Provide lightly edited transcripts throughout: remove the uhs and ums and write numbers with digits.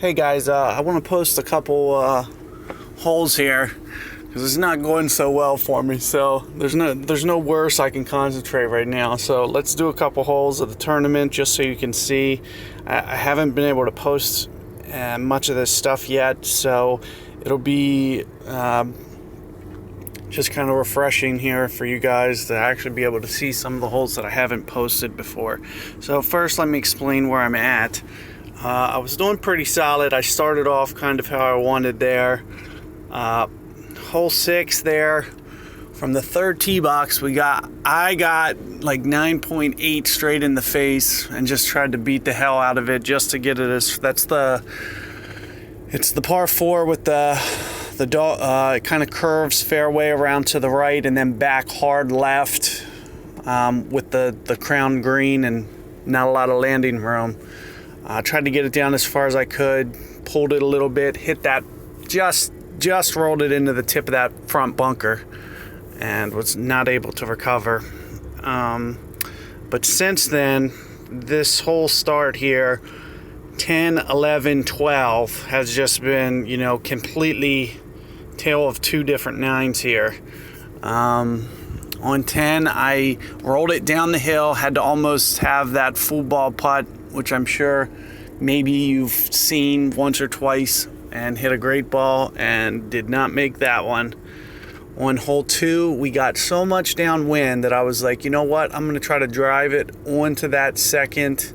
Hey guys, I want to post a couple holes here because it's not going so well for me. So there's no worse I can concentrate right now. So let's do a couple holes of the tournament just so you can see. I haven't been able to post much of this stuff yet, so it'll be just kind of refreshing here for you guys to actually be able to see some of the holes that I haven't posted before. So first, let me explain where I'm at. I was doing pretty solid. I started off kind of how I wanted there. Hole 6 there, from the third tee box, I got like 9.8 straight in the face and just tried to beat the hell out of it just to get it as, it's the par 4 with it kind of curves fairway around to the right and then back hard left with the crown green and not a lot of landing room. Tried to get it down as far as I could, pulled it a little bit, hit that, just rolled it into the tip of that front bunker and was not able to recover. But since then, this whole start here, 10, 11, 12, has just been, completely tale of two different nines here. On 10, I rolled it down the hill, had to almost have that full ball putt, which I'm sure maybe you've seen once or twice, and hit a great ball and did not make that one. On hole 2, we got so much downwind that I was like, you know what, I'm going to try to drive it onto that second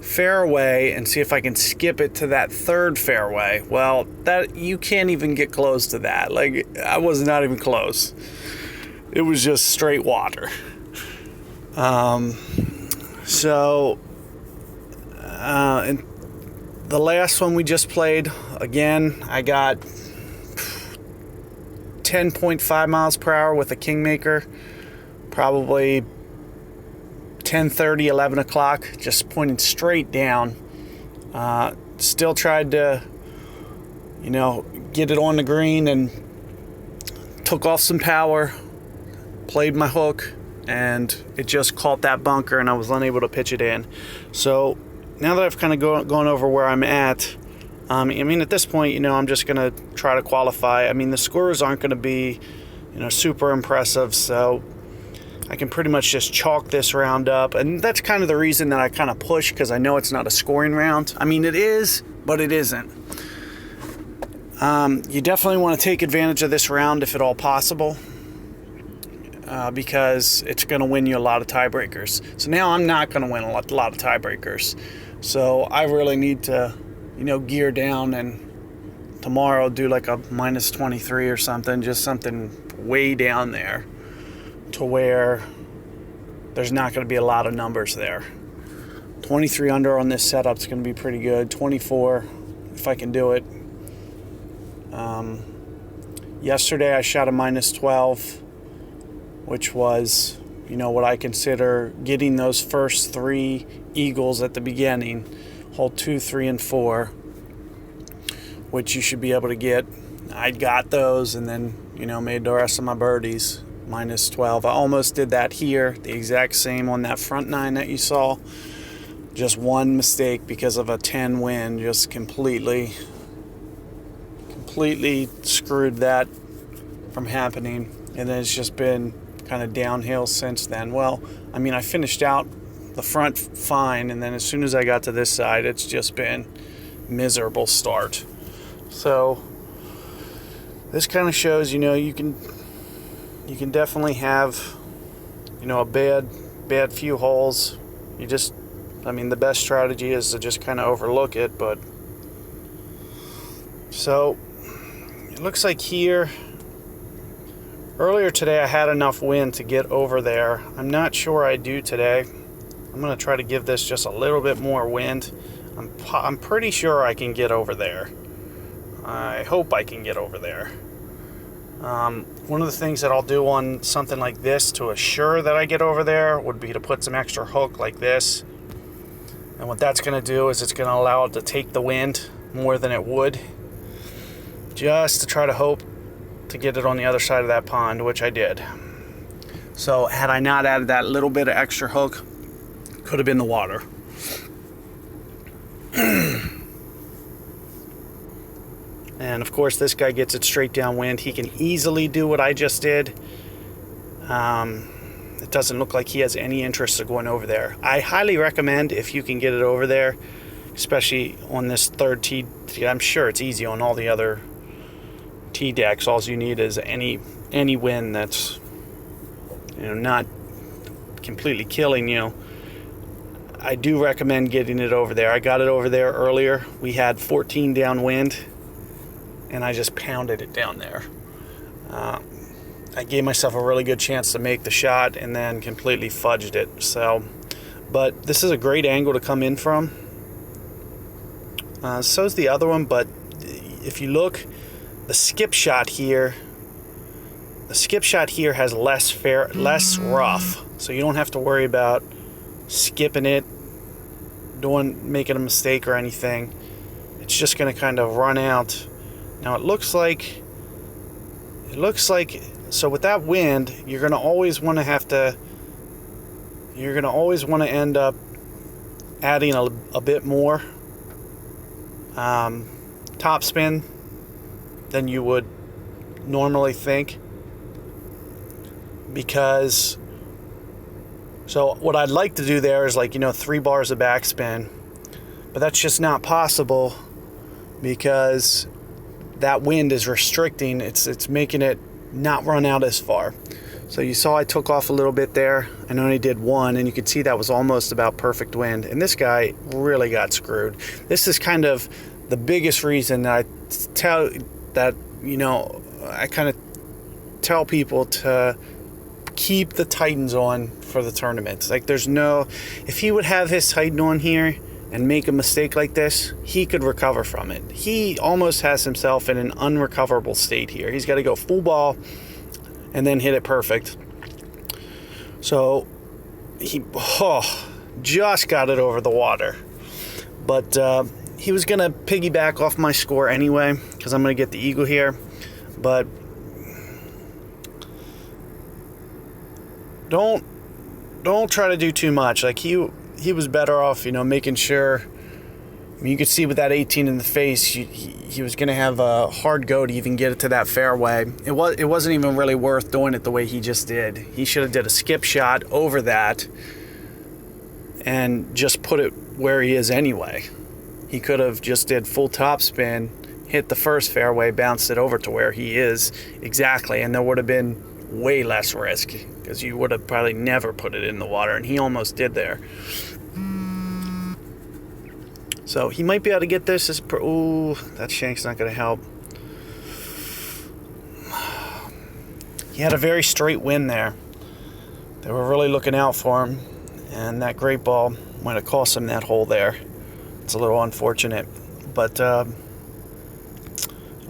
fairway and see if I can skip it to that third fairway. Well, that you can't even get close to that. Like, I was not even close. It was just straight water. And the last one we just played, again, I got 10.5 miles per hour with a Kingmaker, probably 10:30, 11 o'clock, just pointing straight down. Still tried to, get it on the green and took off some power, played my hook, and it just caught that bunker and I was unable to pitch it in. So now that I've kind of gone over where I'm at, at this point, I'm just going to try to qualify. The scores aren't going to be, super impressive, so I can pretty much just chalk this round up. And that's kind of the reason that I kind of push, because I know it's not a scoring round. It is, but it isn't. You definitely want to take advantage of this round if at all possible, because it's going to win you a lot of tiebreakers. So now I'm not going to win a lot of tiebreakers. So I really need to, gear down and tomorrow do like a minus 23 or something, just something way down there to where there's not going to be a lot of numbers there. 23 under on this setup is going to be pretty good. 24 if I can do it. Yesterday I shot a minus 12, which was, what I consider getting those first 3 eagles at the beginning, hole 2, 3, and 4, which you should be able to get. I got those and then, made the rest of my birdies minus 12. I almost did that here, the exact same on that front 9 that you saw. Just one mistake because of a 10 wind, just completely screwed that from happening. And then it's just been kind of downhill since then. Well, I finished out the front fine, and then as soon as I got to this side, it's just been miserable start. So this kind of shows, you can definitely have, a bad few holes. You just, the best strategy is to just kind of overlook it. But so it looks like here, earlier today I had enough wind to get over there. I'm not sure I do today. I'm going to try to give this just a little bit more wind. I'm pretty sure I can get over there. I hope I can get over there. One of the things that I'll do on something like this to assure that I get over there would be to put some extra hook like this. And what that's going to do is it's going to allow it to take the wind more than it would, just to try to hope to get it on the other side of that pond, which I did. So had I not added that little bit of extra hook, could have been the water. And of course, this guy gets it straight downwind. He can easily do what I just did. It doesn't look like he has any interest in going over there. I highly recommend, if you can get it over there, especially on this third tee. I'm sure it's easy on all the other tee decks. All you need is any wind that's, not completely killing you. I do recommend getting it over there. I got it over there earlier. We had 14 downwind, and I just pounded it down there. I gave myself a really good chance to make the shot and then completely fudged it. So, but this is a great angle to come in from. So's the other one, but if you look, the skip shot here has less rough, so you don't have to worry about skipping it, making a mistake or anything. It's just going to kind of run out. Now it looks like, so with that wind, you're going to always want to end up adding a bit more topspin than you would normally think, because so what I'd like to do there is 3 bars of backspin, but that's just not possible because that wind is restricting. It's making it not run out as far. So you saw I took off a little bit there. I only did 1, and you could see that was almost about perfect wind. And this guy really got screwed. This is kind of the biggest reason that I kind of tell people to keep the Titans on for the tournaments. If he would have his Titan on here and make a mistake like this, he could recover from it. He almost has himself in an unrecoverable state here. He's got to go full ball and then hit it perfect. So he just got it over the water. But he was going to piggyback off my score anyway, because I'm going to get the eagle here. But don't try to do too much. He was better off, making sure. You could see with that 18 in the face, he was going to have a hard go to even get it to that fairway. It wasn't even really worth doing it the way he just did. He should have did a skip shot over that and just put it where he is anyway. He could have just did full topspin, hit the first fairway, bounced it over to where he is exactly, and there would have been way less risk, because you would have probably never put it in the water, and he almost did there. So he might be able to get this. That shank's not going to help. He had a very straight wind there. They were really looking out for him, and that great ball might have cost him that hole there. It's a little unfortunate, but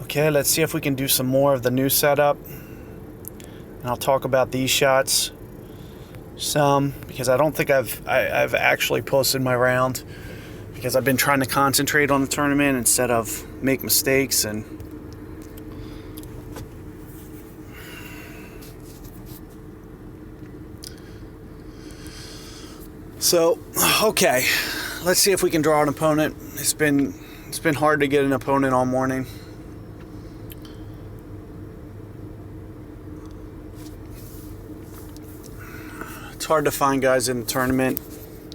okay, let's see if we can do some more of the new setup. And I'll talk about these shots some, because I don't think I've actually posted my round, because I've been trying to concentrate on the tournament instead of make mistakes. And so, okay, let's see if we can draw an opponent. It's been hard to get an opponent all morning. It's hard to find guys in the tournament.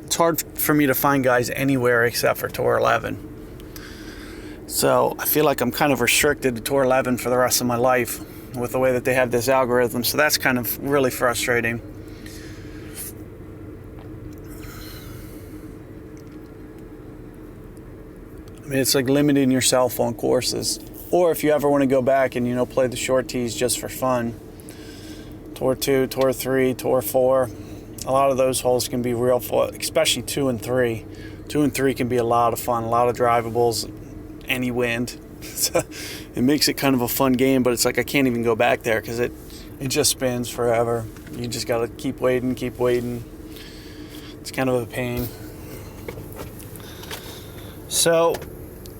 It's hard for me to find guys anywhere except for Tour 11. So I feel like I'm kind of restricted to Tour 11 for the rest of my life with the way that they have this algorithm. So that's kind of really frustrating. I mean, it's like limiting yourself on courses. Or if you ever want to go back and, play the short tees just for fun. Tour 2, Tour 3, Tour 4. A lot of those holes can be real fun, especially 2 and 3. 2 and 3 can be a lot of fun, a lot of drivables, any wind. So it makes it kind of a fun game, but it's like I can't even go back there because it just spins forever. You just got to keep waiting. It's kind of a pain. So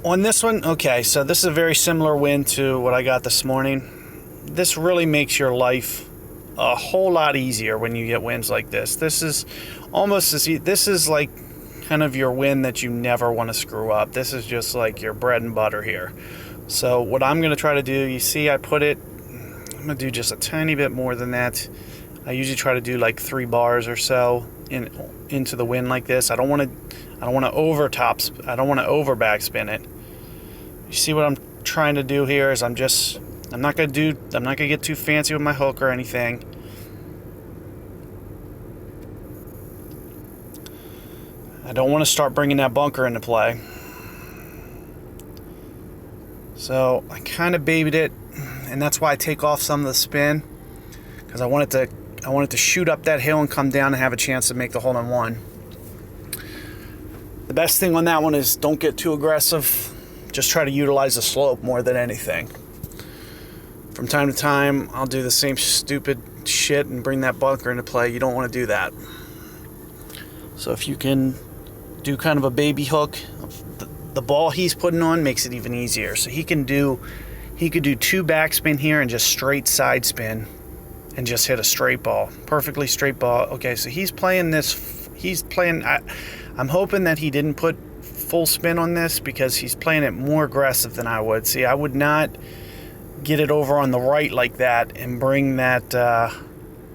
on this one, okay, so this is a very similar wind to what I got this morning. This really makes your life a whole lot easier when you get winds like this. This is like kind of your wind that you never want to screw up. This is just like your bread and butter here. So what I'm going to try to do, you see I put it, I'm going to do just a tiny bit more than that. I usually try to do like 3 bars or so into the wind like this. I don't want to over backspin it. You see what I'm trying to do here is I'm not going to get too fancy with my hook or anything. I don't want to start bringing that bunker into play. So I kind of babied it, and that's why I take off some of the spin, because I want it to shoot up that hill and come down and have a chance to make the hole-in-one. The best thing on that one is don't get too aggressive. Just try to utilize the slope more than anything. From time to time, I'll do the same stupid shit and bring that bunker into play. You don't want to do that. So if you can do kind of a baby hook, the ball he's putting on makes it even easier. So he could do 2 backspin here and just straight side spin and just hit a straight ball, perfectly straight ball. Okay, so he's playing this. I'm hoping that he didn't put full spin on this, because he's playing it more aggressive than I would. See, I would not get it over on the right like that and bring that.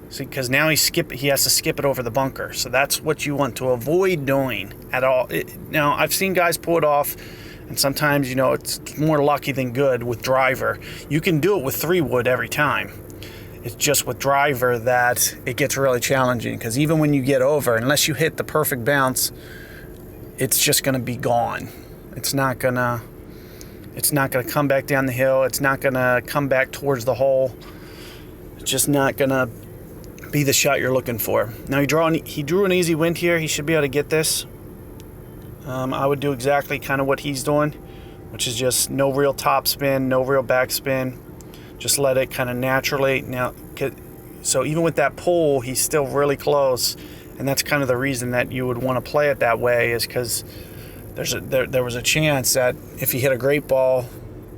See, because now he has to skip it over the bunker. So that's what you want to avoid doing at all. Now, I've seen guys pull it off, and sometimes, you know, it's more lucky than good with driver. You can do it with 3-wood every time. It's just with driver that it gets really challenging, because even when you get over, unless you hit the perfect bounce, it's just going to be gone. It's not going to come back down the hill. It's not going to come back towards the hole. It's just not going to be the shot you're looking for. Now he drew an easy wind here. He should be able to get this. I would do exactly kind of what he's doing, which is just no real top spin, no real back spin. Just let it kind of naturally. Now, so even with that pull, he's still really close, and that's kind of the reason that you would want to play it that way, is because there was a chance that if he hit a great ball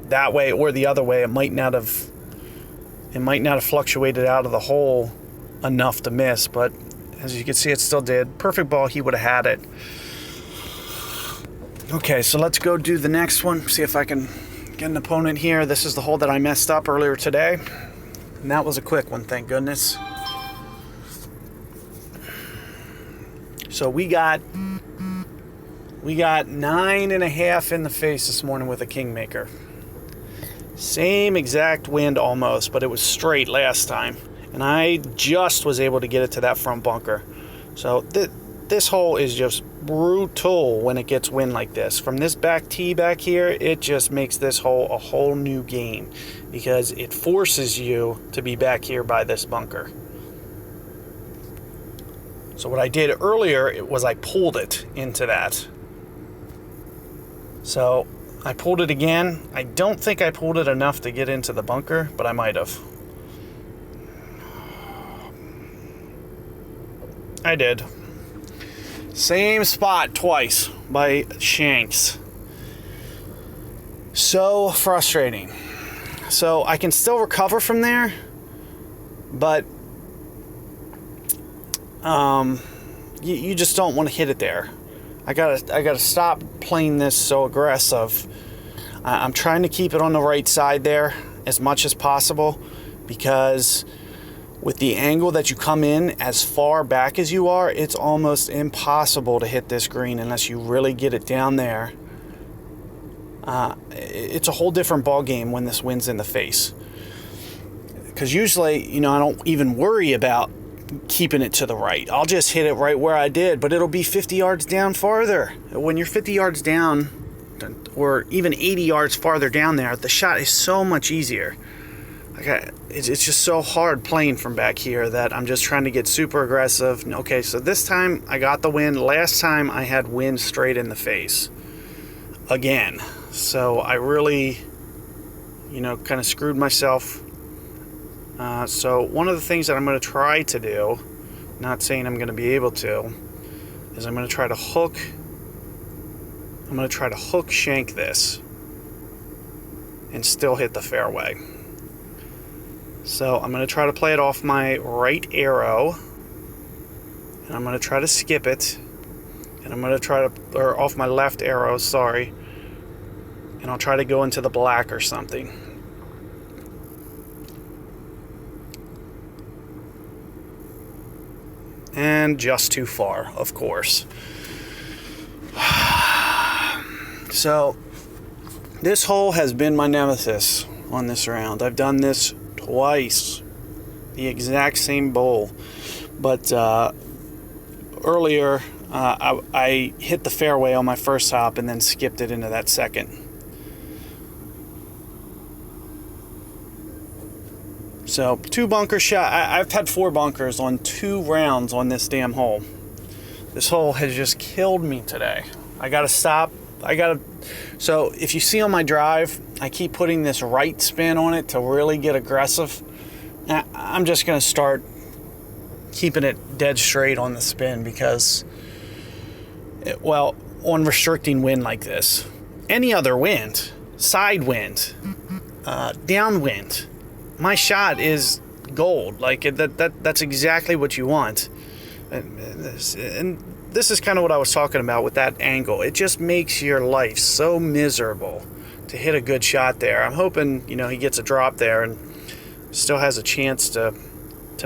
that way or the other way, it might not have fluctuated out of the hole enough to miss. But as you can see, it still did. Perfect ball, he would have had it. Okay, so let's go do the next one, see if I can get an opponent here. This is the hole that I messed up earlier today, and that was a quick one, thank goodness. So we got 9.5 in the face this morning with a Kingmaker. Same exact wind almost, but it was straight last time, and I just was able to get it to that front bunker. So this hole is just brutal when it gets wind like this. From this back tee back here, it just makes this hole a whole new game, because it forces you to be back here by this bunker. So what I did earlier was I pulled it into that. So I pulled it again. I don't think I pulled it enough to get into the bunker, but I might have. I did. Same spot twice by Shanks. So frustrating. So I can still recover from there, but you just don't want to hit it there. I gotta stop playing this so aggressive. I'm trying to keep it on the right side there as much as possible, because with the angle that you come in as far back as you are, it's almost impossible to hit this green unless you really get it down there. It's a whole different ball game when this wind's in the face, because usually, you know, I don't even worry about keeping it to the right. I'll just hit it right where I did, but it'll be 50 yards down farther. When you're 50 yards down, or even 80 yards farther down there, the shot is so much easier. It's just so hard playing from back here that I'm just trying to get super aggressive. Okay, so this time I got the wind. Last time I had wind straight in the face again. So I really, you know, kind of screwed myself. So one of the things that I'm going to try to do, not saying I'm going to be able to, is I'm going to try to hook shank this and still hit the fairway. So I'm going to try to play it off my right arrow, and I'm going to try to skip it, and I'm going to try to, or off my left arrow, sorry. and I'll try to go into the black or something. And just too far, of course. So this hole has been my nemesis on this round. I've done this twice, the exact same bowl, but earlier I hit the fairway on my first hop and then skipped it into that second. So 2 bunker shot. I've had 4 bunkers on 2 rounds on this damn hole. This hole has just killed me today. I gotta stop. So if you see on my drive, I keep putting this right spin on it to really get aggressive. Now, I'm just gonna start keeping it dead straight on the spin because, on restricting wind like this, any other wind, side wind, downwind, my shot is gold. Like that's exactly what you want. And this is kind of what I was talking about with that angle. It just makes your life so miserable to hit a good shot there. I'm hoping, he gets a drop there and still has a chance to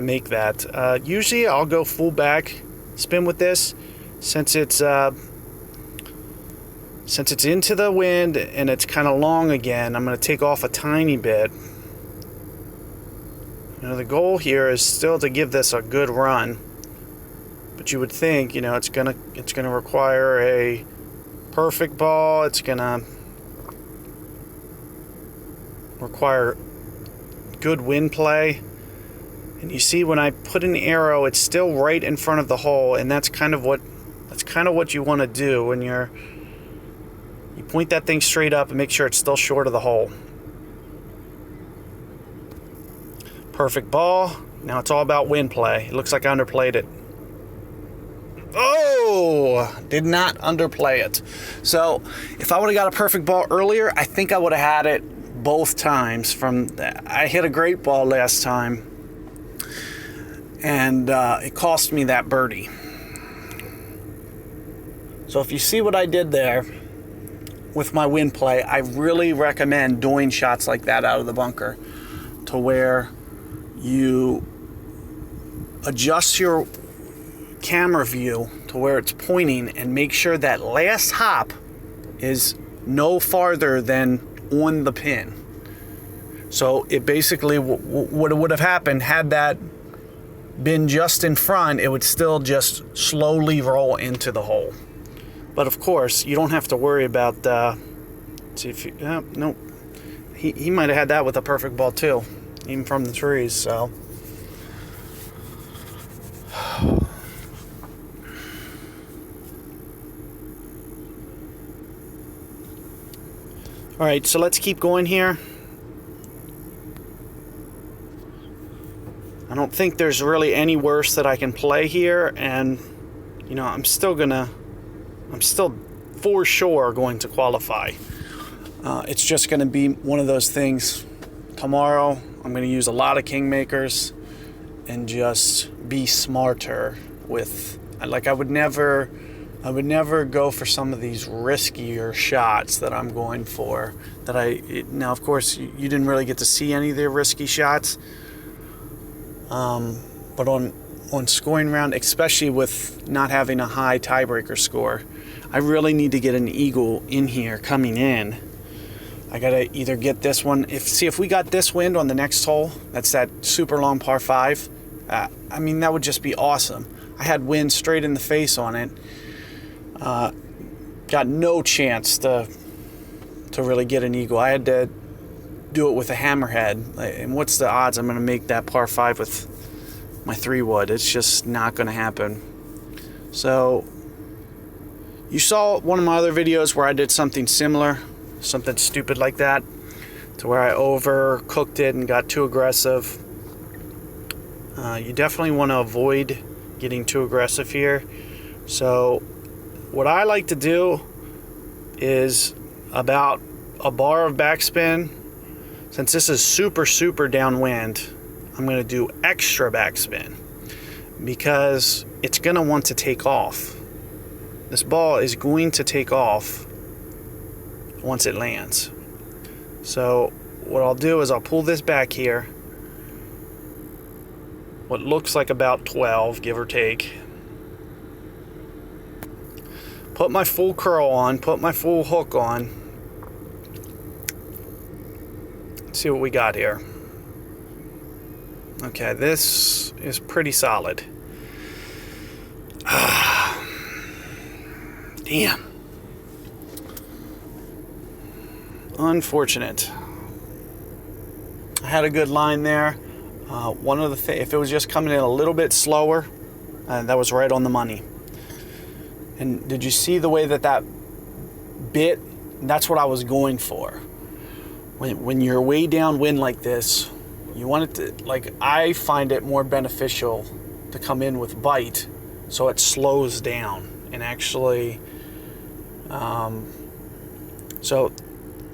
make that. Usually I'll go full back spin with this since it's into the wind and it's kind of long again. I'm going to take off a tiny bit. The goal here is still to give this a good run, but you would think, it's gonna require a perfect ball. It's gonna require good wind play, and you see when I put an arrow, it's still right in front of the hole, and that's kind of what you want to do when you point that thing straight up and make sure it's still short of the hole. Perfect ball. Now it's all about wind play. It looks like I underplayed it. Oh, did not underplay it. So if I would have got a perfect ball earlier, I think I would have had it both times. I hit a great ball last time, and it cost me that birdie. So if you see what I did there with my wind play, I really recommend doing shots like that out of the bunker to where you adjust your camera view to where it's pointing and make sure that last hop is no farther than on the pin. So it basically, what would have happened had that been just in front, it would still just slowly roll into the hole. But of course, you don't have to worry about, nope. He might have had that with a perfect ball too, even from the trees, so. All right, so let's keep going here. I don't think there's really any worse that I can play here, and I'm still for sure going to qualify. It's just going to be one of those things. Tomorrow, I'm going to use a lot of kingmakers and just be smarter with. I would never go for some of these riskier shots that I'm going for. Now, of course, you didn't really get to see any of the risky shots. But on scoring round, especially with not having a high tiebreaker score, I really need to get an eagle in here coming in. I gotta either get this one. If we got this wind on the next hole, that's that super long par 5. That would just be awesome. I had wind straight in the face on it. Got no chance to really get an eagle. I had to do it with a hammerhead. And what's the odds I'm going to make that par 5 with my 3-wood? It's just not going to happen. So you saw one of my other videos where I did something similar, something stupid like that, to where I overcooked it and got too aggressive. You definitely want to avoid getting too aggressive here. So what I like to do is about a bar of backspin. Since this is super, super downwind, I'm going to do extra backspin because it's going to want to take off. This ball is going to take off once it lands. So what I'll do is I'll pull this back here, what looks like about 12, give or take. Put my full curl on, put my full hook on. Let's see what we got here. Okay, this is pretty solid. Damn. Unfortunate. I had a good line there. One of the if it was just coming in a little bit slower, that was right on the money. And did you see the way that bit? That's what I was going for. When you're way downwind like this, you want it to, like, I find it more beneficial to come in with bite, so it slows down and actually. So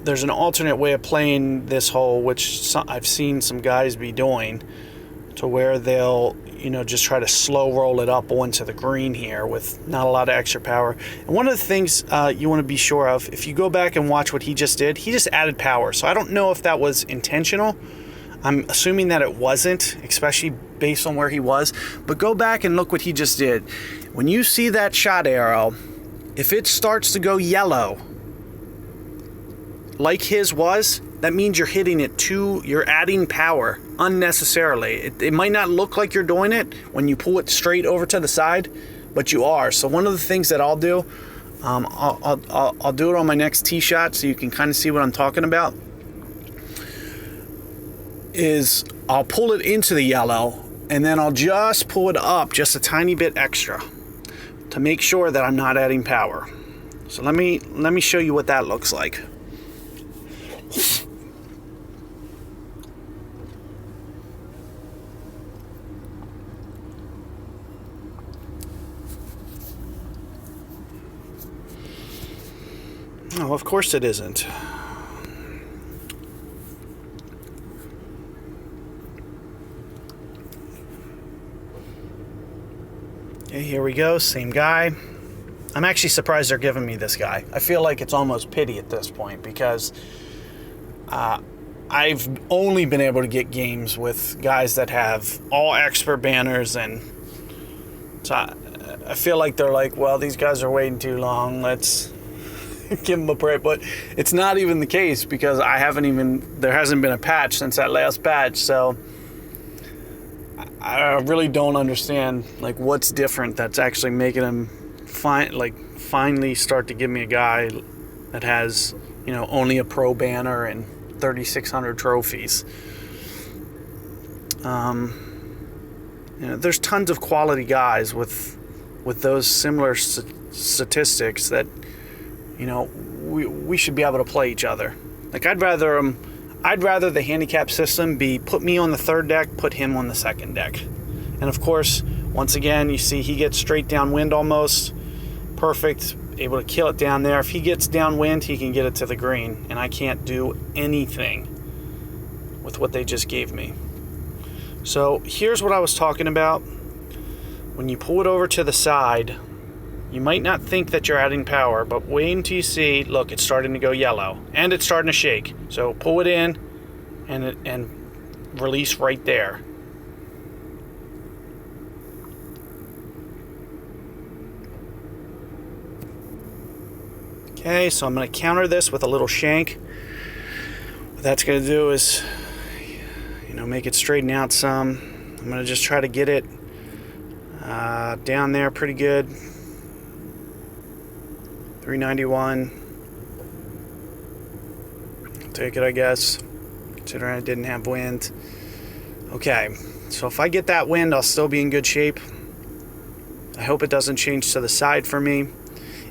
there's an alternate way of playing this hole, which I've seen some guys be doing, to where they'll, just try to slow roll it up onto the green here with not a lot of extra power. And one of the things you want to be sure of, if you go back and watch what he just did, he just added power. So I don't know if that was intentional. I'm assuming that it wasn't, especially based on where he was. But go back and look what he just did. When you see that shot arrow, if it starts to go yellow, like his was, that means you're hitting it you're adding power unnecessarily. It might not look like you're doing it when you pull it straight over to the side, but you are. So one of the things that I'll do, I'll do it on my next tee shot so you can kind of see what I'm talking about, is I'll pull it into the yellow and then I'll just pull it up just a tiny bit extra to make sure that I'm not adding power. So let me show you what that looks like. Oh, of course it isn't. Okay, here we go, same guy. I'm actually surprised they're giving me this guy. I feel like it's almost pity at this point, because I've only been able to get games with guys that have all expert banners, and so I feel like they're like, well, these guys are waiting too long, let's give them a break. But it's not even the case, because there hasn't been a patch since that last patch, so I really don't understand like what's different that's actually making them finally start to give me a guy that has, only a pro banner and 3,600 trophies. There's tons of quality guys with those similar statistics that, we should be able to play each other. Like, I'd rather the handicap system be put me on the third deck, put him on the second deck. And of course, once again, you see he gets straight downwind almost. Perfect, able to kill it down there. If he gets downwind, he can get it to the green, and I can't do anything with what they just gave me. So here's what I was talking about. When you pull it over to the side, you might not think that you're adding power, but wait until you see, look, it's starting to go yellow, and it's starting to shake. So pull it in and release right there. Okay, so I'm going to counter this with a little shank. What that's going to do is, make it straighten out some. I'm going to just try to get it down there pretty good. 391. I'll take it, I guess, considering I didn't have wind. Okay, so if I get that wind, I'll still be in good shape. I hope it doesn't change to the side for me.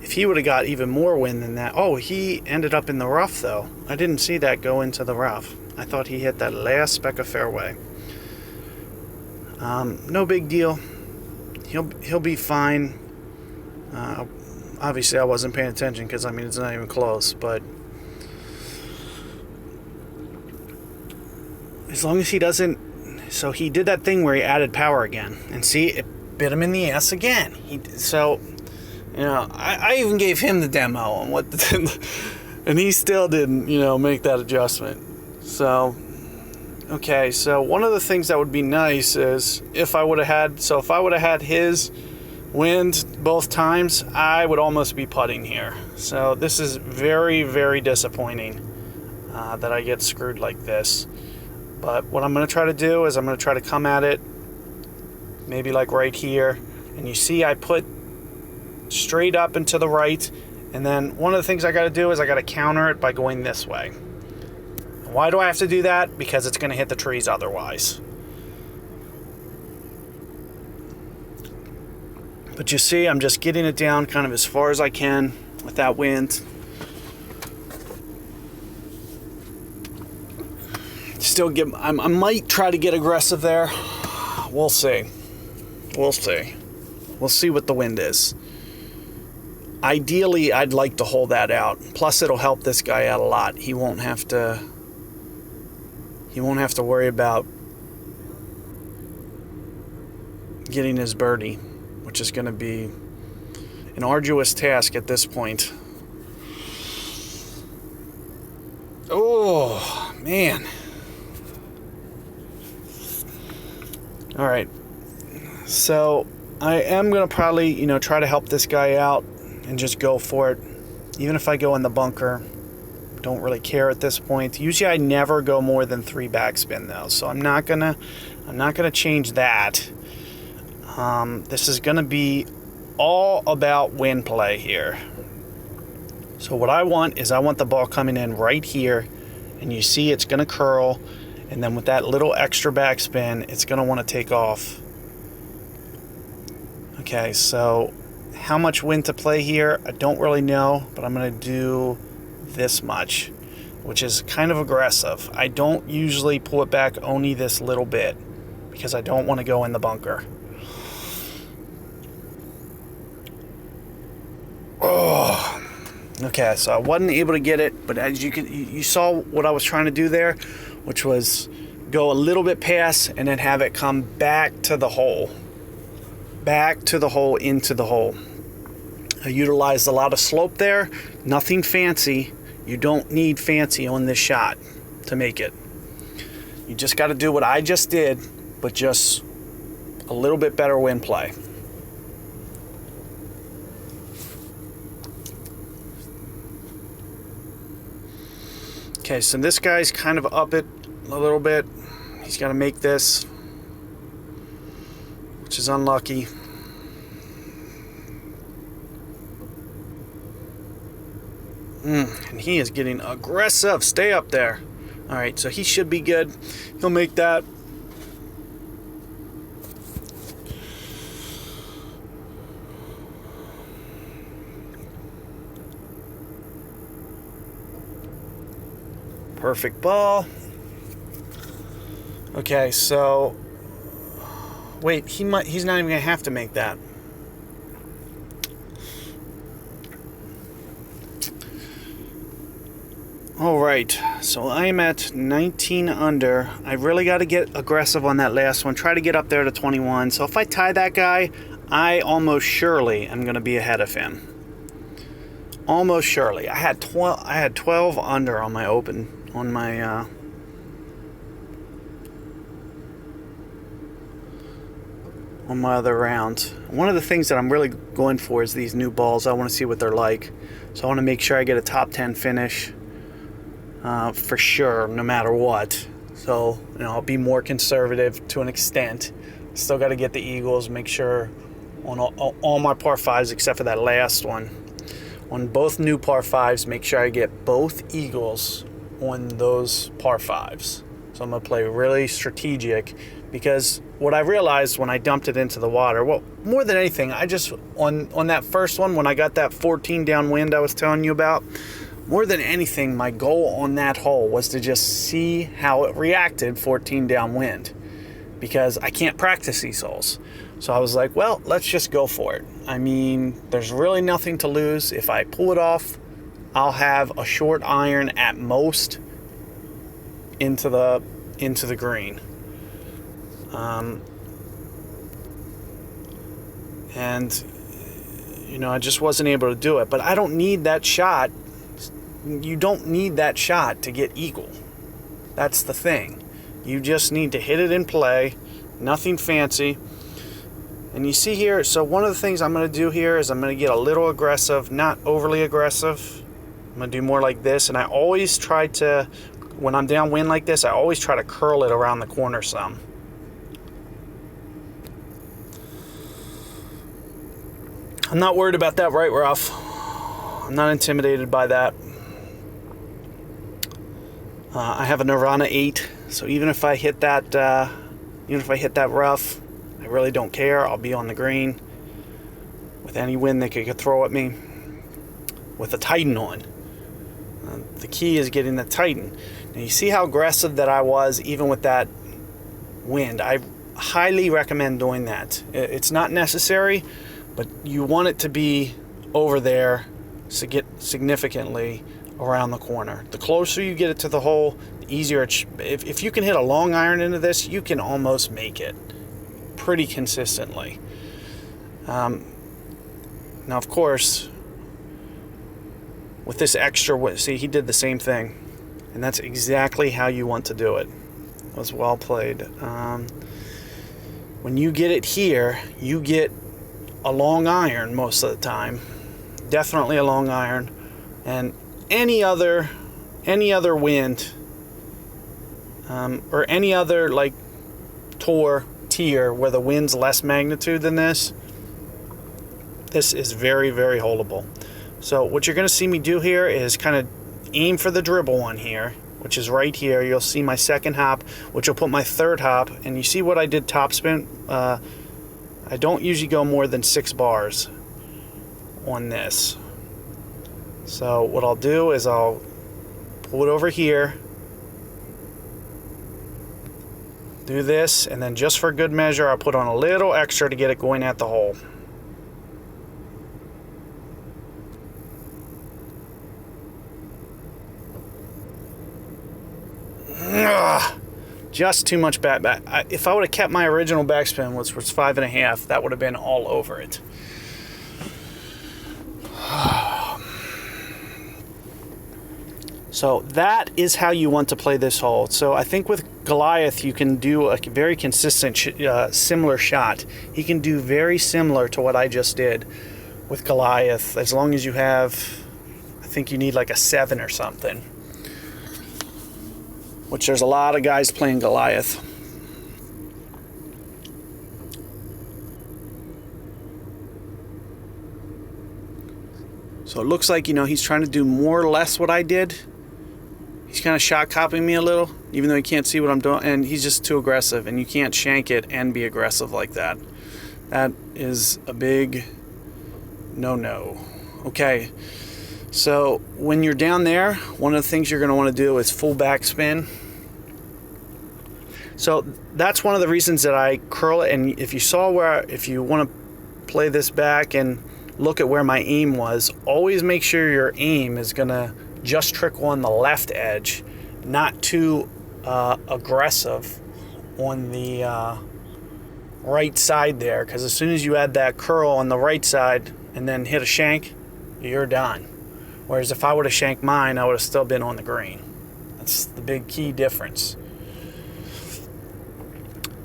If he would have got even more wind than that. Oh, he ended up in the rough, though. I didn't see that go into the rough. I thought he hit that last speck of fairway. No big deal. He'll be fine. Obviously, I wasn't paying attention because, it's not even close. But as long as he doesn't... So he did that thing where he added power again. And see, it bit him in the ass again. I even gave him the demo on what And he still didn't, make that adjustment. So, okay, so one of the things that would be nice is if I would have had his wind both times, I would almost be putting here. So this is very, very disappointing that I get screwed like this. But what I'm going to try to do is I'm going to try to come at it maybe like right here. And you see I put straight up and to the right. And then one of the things I got to do is I got to counter it by going this way. Why do I have to do that? Because it's going to hit the trees otherwise. But you see, I'm just getting it down kind of as far as I can with that wind. I might try to get aggressive there. We'll see. We'll see. We'll see what the wind is. Ideally, I'd like to hold that out. Plus, it'll help this guy out a lot. He won't have to worry about getting his birdie, which is going to be an arduous task at this point. Oh, man. All right. So I am going to probably, try to help this guy out and just go for it. Even if I go in the bunker, don't really care at this point. Usually I never go more than 3 backspin though. So I'm not going to change that. This is going to be all about wind play here. So what I want the ball coming in right here, and you see it's going to curl, and then with that little extra backspin, it's going to want to take off. Okay, so how much wind to play here, I don't really know, but I'm going to do this much, which is kind of aggressive. I don't usually pull it back only this little bit because I don't want to go in the bunker. Oh, okay, so I wasn't able to get it, but as you saw what I was trying to do there, which was go a little bit past and then have it come back to the hole. Back to the hole, into the hole. I utilized a lot of slope there, nothing fancy. You don't need fancy on this shot to make it. You just got to do what I just did, but just a little bit better wind play. Okay, so this guy's kind of up it a little bit. He's got to make this, which is unlucky. And he is getting aggressive. Stay up there. All right, so he should be good. He'll make that. Perfect ball. Okay, so wait, he's not even gonna have to make that. All right, so I'm at 19 under. I really got to get aggressive on that last one. Try to get up there to 21. So if I tie that guy, I almost surely am going to be ahead of him. Almost surely. I had 12 under on my open, on my other round. One of the things that I'm really going for is these new balls. I want to see what they're like. So I want to make sure I get a top 10 finish. For sure, no matter what. So, I'll be more conservative to an extent. Still got to get the eagles, make sure on all my par 5s except for that last one. On both new par 5s, make sure I get both eagles on those par 5s. So I'm going to play really strategic because what I realized when I dumped it into the water, well, more than anything, I just, on that first one, when I got that 14 downwind I was telling you about, more than anything, my goal on that hole was to just see how it reacted 14 downwind because I can't practice these holes. So I was like, well, let's just go for it. I mean, there's really nothing to lose. If I pull it off, I'll have a short iron at most into the green. And I just wasn't able to do it. But I don't need that shot you don't need that shot to get eagle. That's the thing. You just need to hit it in play, nothing fancy. And you see here, so one of the things I'm going to do here is I'm going to get a little aggressive, not overly aggressive. I'm going to do more like this, and I always try to, when I'm downwind like this, I always try to curl it around the corner some. I'm not worried about that right rough. I'm not intimidated by that. I have a Nirvana 8, so even if I hit that, rough, I really don't care. I'll be on the green with any wind they could throw at me with the Titan on. The key is getting the Titan. Now you see how aggressive that I was even with that wind. I highly recommend doing that. It's not necessary, but you want it to be over there significantly around the corner. The closer you get it to the hole, the easier if you can hit a long iron into this, you can almost make it pretty consistently. Now of course, with this extra, see, he did the same thing, and that's exactly how you want to do it. It was well played. When you get it here, you get a long iron most of the time, definitely a long iron, and any other wind or any other like tier where the wind's less magnitude than this is very, very holdable. So what you're going to see me do here is kind of aim for the dribble one here, which is right here. You'll see my second hop, which will put my third hop, and you see what I did topspin. I don't usually go more than 6 bars on this. So what I'll do is I'll pull it over here, do this, and then just for good measure, I'll put on a little extra to get it going at the hole. Just too much back. If I would have kept my original backspin, which was 5.5, that would have been all over it. So that is how you want to play this hole. So I think with Goliath, you can do a very consistent, similar shot. He can do very similar to what I just did with Goliath, as long as you have, I think you need like a 7 or something. Which there's a lot of guys playing Goliath. So it looks like, he's trying to do more or less what I did. He's kind of shot copying me a little, even though he can't see what I'm doing, and he's just too aggressive, and you can't shank it and be aggressive like that. That is a big no-no. Okay, so when you're down there, one of the things you're going to want to do is full backspin. So that's one of the reasons that I curl it, and if you want to play this back and look at where my aim was, always make sure your aim is going to just trickle on the left edge, not too aggressive on the right side there, because as soon as you add that curl on the right side and then hit a shank, you're done. Whereas if I would have shanked mine, I would have still been on the green. That's the big key difference.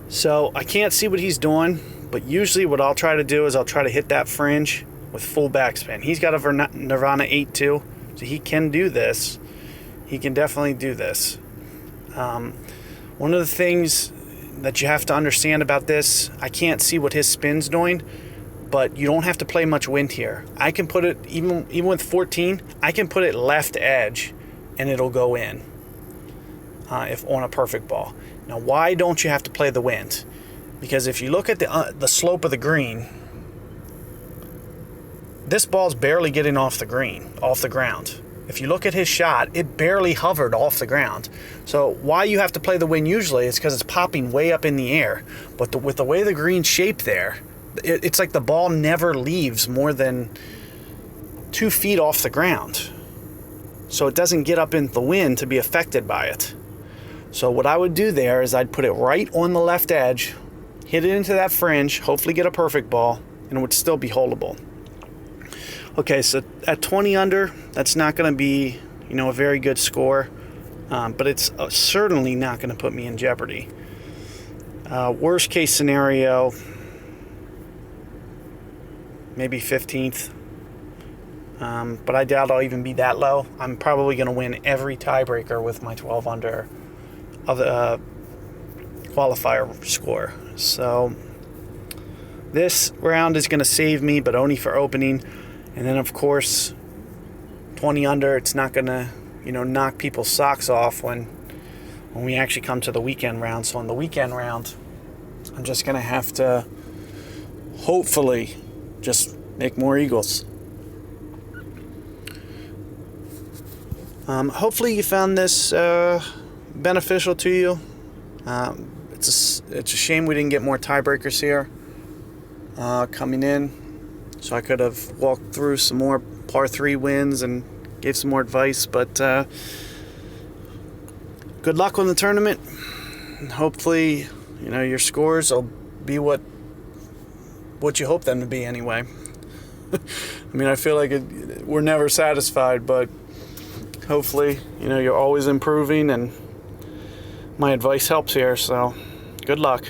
So I can't see what he's doing, but usually what I'll try to do is I'll try to hit that fringe with full backspin. He's got a Nirvana 8 too, so he can do this. He can definitely do this. One of the things that you have to understand about this, I can't see what his spin's doing, but you don't have to play much wind here. I can put it, even with 14, I can put it left edge and it'll go in if on a perfect ball. Now, why don't you have to play the wind? Because if you look at the slope of the green, this ball's barely getting off the ground. If you look at his shot, it barely hovered off the ground. So why you have to play the wind usually is because it's popping way up in the air. But with the way the green's shaped there, it's like the ball never leaves more than 2 feet off the ground. So it doesn't get up in the wind to be affected by it. So what I would do there is I'd put it right on the left edge, hit it into that fringe, hopefully get a perfect ball, and it would still be holdable. Okay, so at 20 under, that's not going to be, a very good score, but it's certainly not going to put me in jeopardy. Worst case scenario, maybe 15th, but I doubt I'll even be that low. I'm probably going to win every tiebreaker with my 12 under of the qualifier score. So this round is going to save me, but only for opening. And then, of course, 20 under, it's not going to, knock people's socks off when we actually come to the weekend round. So on the weekend round, I'm just going to have to hopefully just make more eagles. Hopefully you found this beneficial to you. It's a shame we didn't get more tiebreakers here coming in, so I could have walked through some more par 3 wins and gave some more advice, but good luck on the tournament. And hopefully, your scores will be what you hope them to be anyway. I mean, I feel like we're never satisfied, but hopefully, you're always improving, and my advice helps here, so good luck.